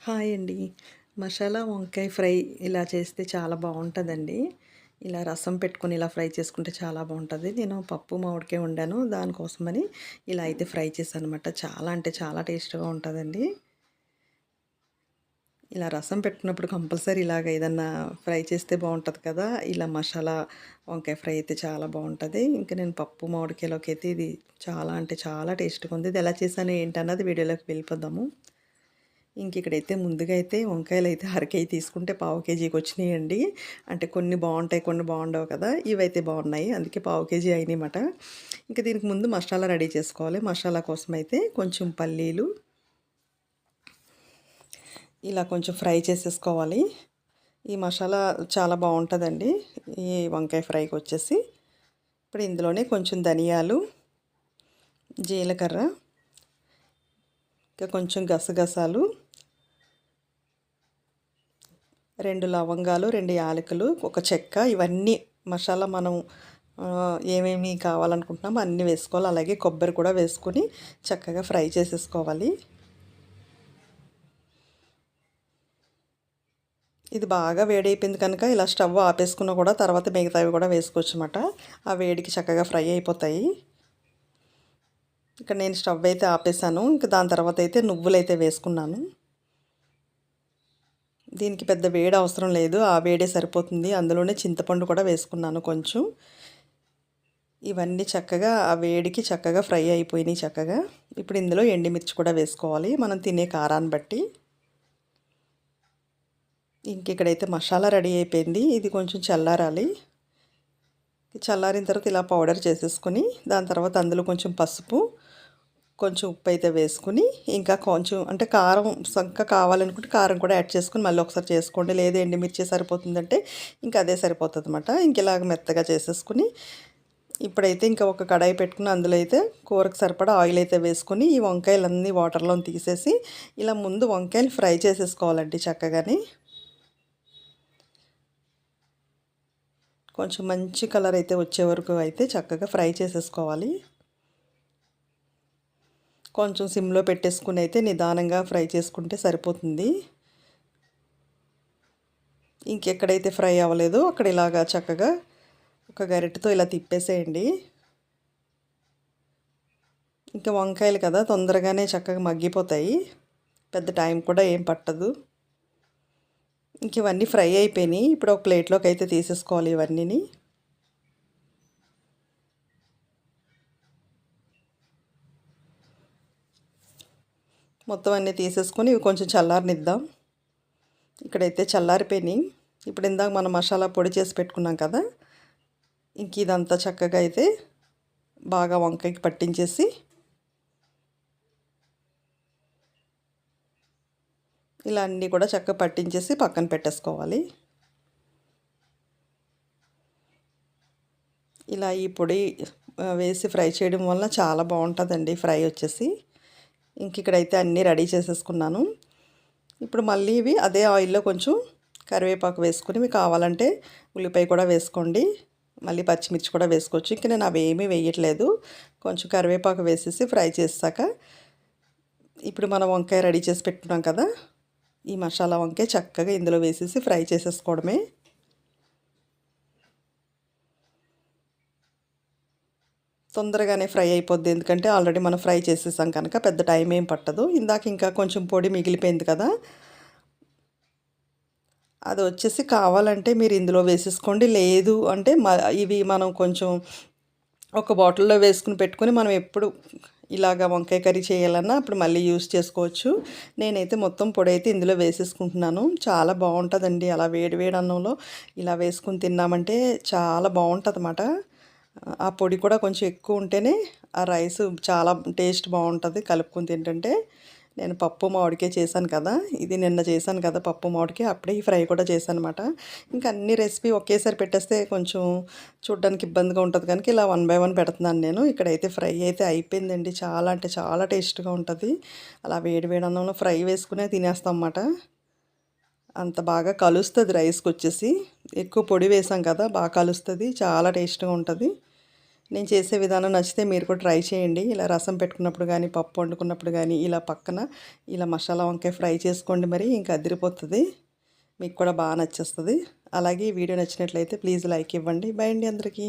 Hi అండి. మసాలా వంకాయ fry ఇలా చేస్తే చాలా బావుంటదండి. ఇలా రసం పెట్టుకొని ఇలా ఫ్రై చేసుకుంటే చాలా బావుంటది. నేను పప్పు మామిడికాయ వండాను. దానికోసమని ఇలా అయితే ఫ్రై చేశాననమాట. చాలా అంటే చాలా టేస్ట్‌గా ఉంటదండి. ఇలా రసం పెట్టుకున్నప్పుడు కంపల్సరీ ఇలాగ ఏదన్నా ఫ్రై చేస్తే బావుంటది కదా! ఇలా మసాలా వంకాయ ఫ్రై అయితే చాలా బావుంటది. ఇంక నేను పప్పు మామిడికాయలోకైతే ఇది చాలా అంటే చాలా టేస్ట్‌గా ఉంది. ఇది ఎలా చేశాను ఏంటన్నది వీడియోలోకి వెళ్ళిపోదాము. ఇక్కడైతే ముందుగా అయితే వంకాయలైతే అరకేయి తీసుకుంటే పావు కేజీకొచ్చినాయండి. అంటే కొన్ని బావుంటాయి, కొన్ని బావుండవు కదా! ఇవైతే బావున్నాయి. అందుకే పావు కేజీ అయినాయన్నమాట. దీనికి ముందు మసాలా రెడీ చేసుకోవాలి. మసాలా కోసమైతే కొంచెం పల్లీలు ఇలా కొంచెం ఫ్రై చేసేసుకోవాలి. ఈ మసాలా చాలా బావుంటదండి. ఈ వంకాయ ఫ్రైకొచ్చేసి. ఇప్పుడు ఇందులోనే కొంచెం ధనియాలు, జీలకర్ర, ఇంకా కొంచెం గసగసాలు, 2 లవంగాలు, 2 యాలకులు, ఒక చెక్క ఇవన్నీ మసాలా మనం ఏమేమి కావాలనుకుంటున్నామో అన్నీ వేసుకోవాలి. అలాగే కొబ్బరి కూడా వేసుకొని చక్కగా ఫ్రై చేసేసుకోవాలి. ఇది బాగా వేడైపోయింది కనుక ఇలా స్టవ్ ఆపేసుకున్నా కూడా తర్వాత మిగతావి కూడా వేసుకోవచ్చన్నమాట. ఆ వేడికి చక్కగా ఫ్రై అయిపోతాయి. ఇక్కడ నేను స్టవ్ అయితే ఆపేసాను. దాని తర్వాత అయితే నువ్వులైతే వేసుకున్నాను. దీనికి పెద్ద వేడి అవసరం లేదు. ఆ వేడే సరిపోతుంది. అందులోనే చింతపండు కూడా వేసుకున్నాను కొంచెం. ఇవన్నీ చక్కగా ఆ వేడికి చక్కగా ఫ్రై అయిపోయినాయి చక్కగా. ఇప్పుడు ఇందులో ఎండుమిర్చి కూడా వేసుకోవాలి మనం తినే కారాన్ని బట్టి. ఇక్కడైతే మసాలా రెడీ అయిపోయింది. ఇది కొంచెం చల్లారాలి. చల్లారిన తర్వాత ఇలా పౌడర్ చేసేసుకొని దాని తర్వాత అందులో కొంచెం పసుపు, కొంచెం ఉప్పు అయితే వేసుకుని ఇంకా కొంచెం అంటే కారం ఇంకా కావాలనుకుంటే కారం కూడా యాడ్ చేసుకొని మళ్ళీ ఒకసారి చేసుకోండి. లేదు ఎండుమిర్చి సరిపోతుందంటే ఇంకా అదే సరిపోతుంది అనమాట. ఇలాగ మెత్తగా చేసేసుకుని ఇప్పుడైతే ఇంకా ఒక కడాయి పెట్టుకుని అందులో అయితే కూరకు సరిపడా ఆయిల్ అయితే వేసుకొని ఈ వంకాయలన్నీ వాటర్లో తీసేసి ఇలా ముందు వంకాయలు ఫ్రై చేసేసుకోవాలండి చక్కగాని. కొంచెం మంచి కలర్ అయితే వచ్చే వరకు అయితే చక్కగా ఫ్రై చేసేసుకోవాలి. కొంచెం సిమ్లో పెట్టేసుకుని అయితే నిదానంగా ఫ్రై చేసుకుంటే సరిపోతుంది. ఇంకెక్కడైతే ఫ్రై అవ్వలేదో అక్కడ ఇలాగా చక్కగా ఒక గరిటెతో ఇలా తిప్పేసేయండి. ఇంకా వంకాయలు కదా తొందరగానే చక్కగా మగ్గిపోతాయి. పెద్ద టైం కూడా ఏం పట్టదు. ఇవన్నీ ఫ్రై అయిపోయినాయి. ఇప్పుడు ఒక ప్లేట్లోకి అయితే తీసేసుకోవాలి ఇవన్నీని. మొత్తం అన్నీ తీసేసుకొని ఇవి కొంచెం చల్లారనిద్దాం. ఇక్కడైతే చల్లారిపోయినాయి. ఇప్పుడు ఇందాక మనం మసాలా పొడి చేసి పెట్టుకున్నాం కదా, ఇదంతా చక్కగా అయితే బాగా వంకాయకి పట్టించేసి ఇలా అన్నీ కూడా చక్కగా పట్టించేసి పక్కన పెట్టేసుకోవాలి. ఇలా ఈ పొడి వేసి ఫ్రై చేయడం వల్ల చాలా బాగుంటుందండి ఫ్రై వచ్చేసి. ఇక్కడైతే అన్నీ రెడీ చేసేసుకున్నాను. ఇప్పుడు మళ్ళీ ఇవి అదే ఆయిల్లో కొంచెం కరివేపాకు వేసుకొని మీకు కావాలంటే ఉల్లిపాయ కూడా వేసుకోండి. మళ్ళీ పచ్చిమిర్చి కూడా వేసుకోవచ్చు. నేను అవి ఏమీ వేయట్లేదు. కొంచెం కరివేపాకు వేసేసి ఫ్రై చేసాక ఇప్పుడు మనం వంకాయ రెడీ చేసి పెట్టుకున్నాం కదా, ఈ మసాలా వంకాయ చక్కగా ఇందులో వేసేసి ఫ్రై చేసేసుకోవడమే. తొందరగానే ఫ్రై అయిపోద్ది. ఎందుకంటే ఆల్రెడీ మనం ఫ్రై చేసేసాం కనుక పెద్ద టైం ఏం పట్టదు. ఇందాక ఇంకా కొంచెం పొడి మిగిలిపోయింది కదా, అది వచ్చేసి కావాలంటే మీరు ఇందులో వేసేసుకోండి. లేదు అంటే ఇవి మనం కొంచెం ఒక బాటిల్లో వేసుకుని పెట్టుకొని మనం ఎప్పుడు ఇలాగ వంకాయ కర్రీ చేయాలన్నా అప్పుడు మళ్ళీ యూస్ చేసుకోవచ్చు. నేనైతే మొత్తం పొడి అయితే ఇందులో వేసేసుకుంటున్నాను. చాలా బాగుంటుందండి. అలా వేడి వేడి అన్నంలో ఇలా వేసుకుని తిన్నామంటే చాలా బాగుంటుందన్నమాట. ఆ పొడి కూడా కొంచెం ఎక్కువ ఉంటేనే ఆ రైస్ చాలా టేస్ట్ బాగుంటుంది కలుపుకొని తింటుంటే. నేను పప్పు మామిడికాయ చేశాను కదా, ఇది నిన్న చేశాను కదా పప్పు మామిడికాయ, అప్పుడే ఈ ఫ్రై కూడా చేశాను అనమాట. ఇంకా అన్ని రెసిపీ ఒకేసారి పెట్టేస్తే కొంచెం చూడడానికి ఇబ్బందిగా ఉంటుంది కనుక ఇలా 1 బై 1 పెడుతున్నాను నేను. ఇక్కడైతే ఫ్రై అయితే అయిపోయిందండి. చాలా అంటే చాలా టేస్ట్గా ఉంటుంది. అలా వేడి వేడి అన్నంలో ఫ్రై వేసుకునే తినేస్తాం అన్నమాట. అంత బాగా కలుస్తుంది రైస్కి వచ్చేసి. ఎక్కువ పొడి వేసాం కదా బాగా కలుస్తుంది. చాలా టేస్ట్గా ఉంటుంది. నేను చేసే విధానం నచ్చితే మీరు కూడా ట్రై చేయండి. ఇలా రసం పెట్టుకున్నప్పుడు కానీ, పప్పు వండుకున్నప్పుడు కానీ ఇలా పక్కన ఇలా మసాలా వంకాయ ఫ్రై చేసుకోండి, మరి ఇంకా అదిరిపోతుంది. మీకు కూడా బాగా నచ్చేస్తుంది. అలాగే ఈ వీడియో నచ్చినట్లయితే ప్లీజ్ లైక్ ఇవ్వండి. బై అండి అందరికీ.